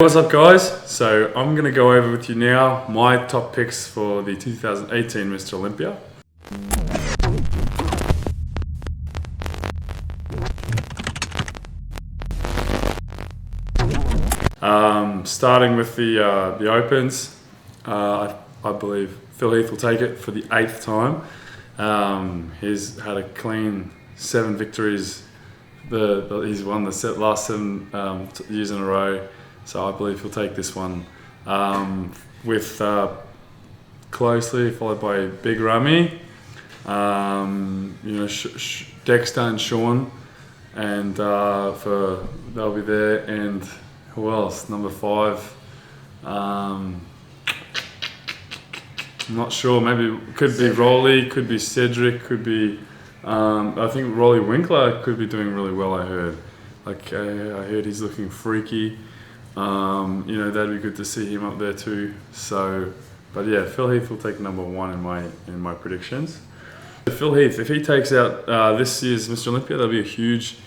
What's up guys? So I'm going to go over with you now my top picks for the 2018 Mr. Olympia. Starting with the Opens, I believe Phil Heath will take it for the 8th time. He's had a clean 7 victories. He's won the last 7 years in a row. So I believe he'll take this one with closely followed by Big Ramy, Dexter and Sean, and they'll be there. And who else? Number 5. I'm not sure. Maybe could be Rolly, could be Cedric, could be. I think Rolly Winkler could be doing really well. I heard. I heard he's looking freaky. That'd be good to see him up there too. So, but yeah, Phil Heath will take number 1 in my predictions. Phil Heath, if he takes out this year's Mr. Olympia, that'll be a huge,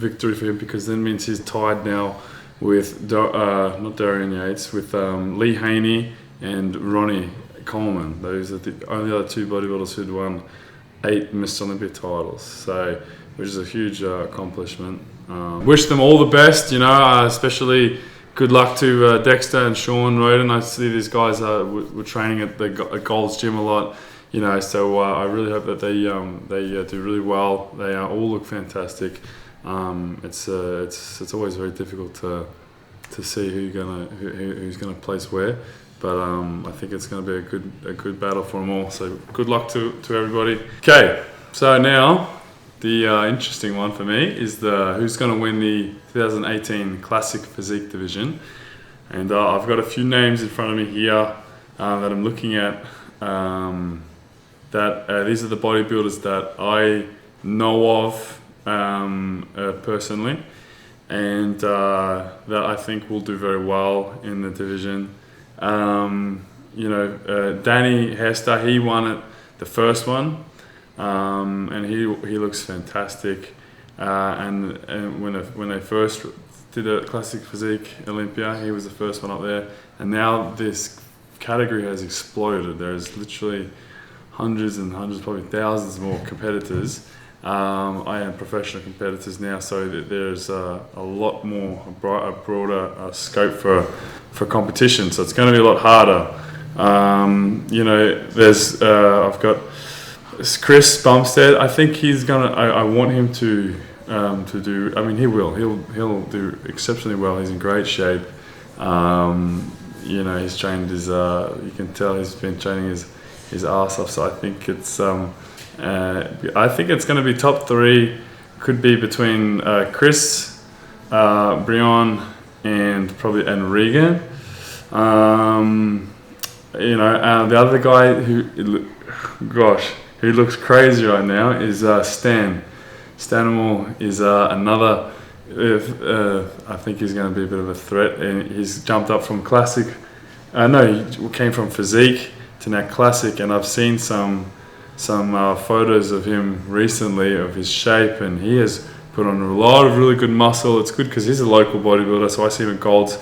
victory for him, because then means he's tied now with not Darian Yates, with Lee Haney and Ronnie Coleman. Those are the only other 2 bodybuilders who'd won 8 Mr. Olympia titles. So, which is a huge accomplishment. Wish them all the best, especially good luck to Dexter and Sean Roden. I see these guys were training at Gold's Gym a lot, so I really hope that they do really well. They all look fantastic. It's always very difficult to see who's gonna place where, but I think it's gonna be a good battle for them all. So good luck to everybody. Okay, so now the interesting one for me is who's going to win the 2018 Classic Physique division. And I've got a few names in front of me here that I'm looking at. These are the bodybuilders that I know of personally, and that I think will do very well in the division. Danny Hester, he won it the first one. And he looks fantastic. And when they first did a Classic Physique Olympia, he was the first one up there. And now this category has exploded. There's literally hundreds and hundreds, probably thousands more competitors. I am professional competitors now, so there's a lot more, a broader scope for competition. So it's going to be a lot harder. I've got Chris Bumstead. I think he's gonna. I want him to do. I mean, he will. He'll do exceptionally well. He's in great shape. He's trained his. You can tell he's been training his ass off. So I think it's. Going to be top 3. Could be between Chris, Brion, and Regan. The other guy who looks crazy right now is Stan. Stanimal is another. I think he's going to be a bit of a threat, and he's jumped up from Classic. He came from Physique to now Classic, and I've seen some photos of him recently of his shape, and he has put on a lot of really good muscle. It's good because he's a local bodybuilder, so I see him at Gold's.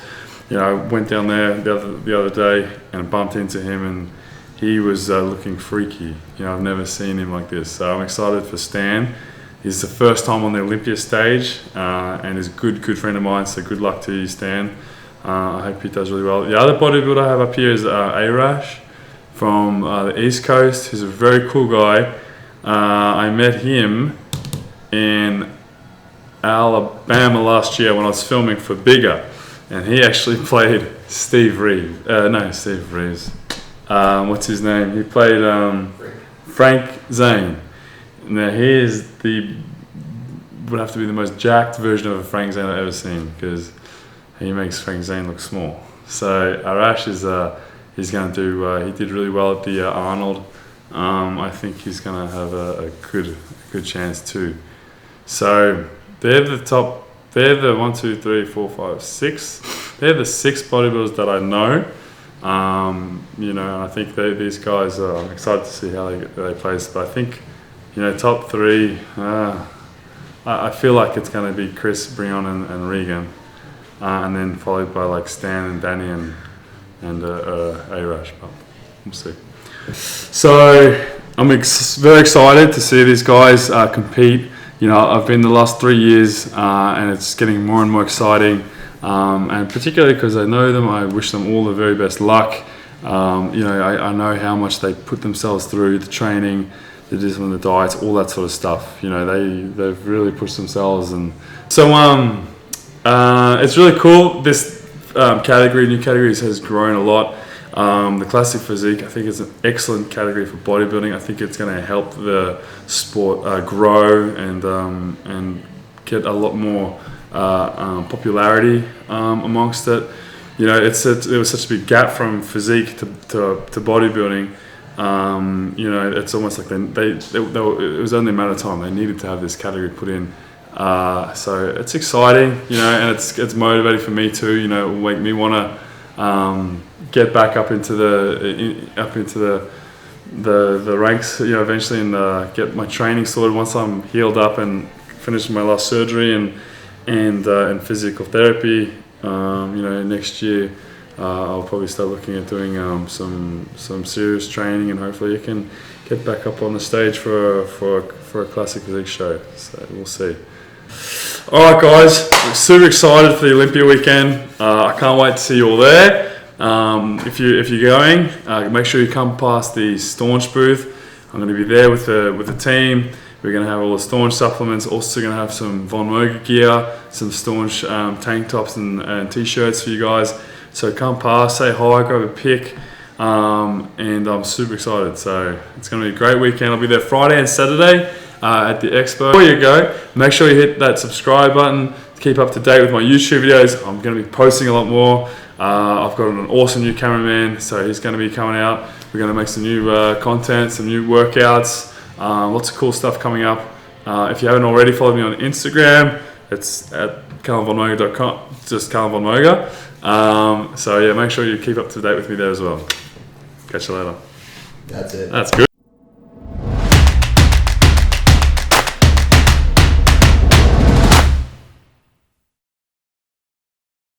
I went down there the other day and bumped into him, and he was looking freaky. I've never seen him like this. So I'm excited for Stan. He's the first time on the Olympia stage, and is a good friend of mine. So good luck to you, Stan. I hope he does really well. The other bodybuilder I have up here is Arash from the East Coast. He's a very cool guy. I met him in Alabama last year when I was filming for Bigger, and he actually played Steve Reeves. What's his name? He played Frank Zane. Now he would have to be the most jacked version of a Frank Zane I've ever seen, because he makes Frank Zane look small. So Arash is he's going to do. He did really well at the Arnold. I think he's going to have a good chance too. So they're the top. They're the 1, 2, 3, 4, 5, 6. They're the 6 bodybuilders that I know. I think these guys are. I'm excited to see how they place. But I think, top 3. I feel like it's going to be Chris, Brion, and Regan, and then followed by like Stan and Danny and Arash. But we'll see. So I'm very excited to see these guys compete. You know, I've been the last 3 years, and it's getting more and more exciting. And particularly because I know them, I wish them all the very best luck. You know, I know how much they put themselves through, the training, the discipline, the diets, all that sort of stuff. You know, they've really pushed themselves, and so it's really cool. This new categories has grown a lot. The classic physique, I think, is an excellent category for bodybuilding. I think it's going to help the sport grow and get a lot more popularity amongst it. You know, there was such a big gap from physique to bodybuilding. You know, it's almost like it was only a matter of time. They needed to have this category put in. So it's exciting, you know, and it's motivating for me too. You know, it will make me want to get back up into the ranks, you know, eventually, and get my training sorted once I'm healed up and finished my last surgery and physical therapy. You know, next year I'll probably start looking at doing some serious training, and hopefully I can get back up on the stage for a classic physique show. So we'll see. All right, guys, I'm super excited for the Olympia weekend. I can't wait to see you all there. If you're going, make sure you come past the Staunch booth. I'm going to be there with the team. We're going to have all the Staunch supplements. Also going to have some Von Moger gear, some Staunch tank tops and t-shirts for you guys. So come past, say hi, grab a pic, and I'm super excited. So it's going to be a great weekend. I'll be there Friday and Saturday at the expo. Before you go, make sure you hit that subscribe button to keep up to date with my YouTube videos. I'm going to be posting a lot more. I've got an awesome new cameraman, so he's going to be coming out. We're going to make some new content, some new workouts, lots of cool stuff coming up. If you haven't already, follow me on Instagram. It's at calumvonmoger.com, just Calum Von Moger. So yeah, make sure you keep up to date with me there as well. Catch you later. That's it. That's good.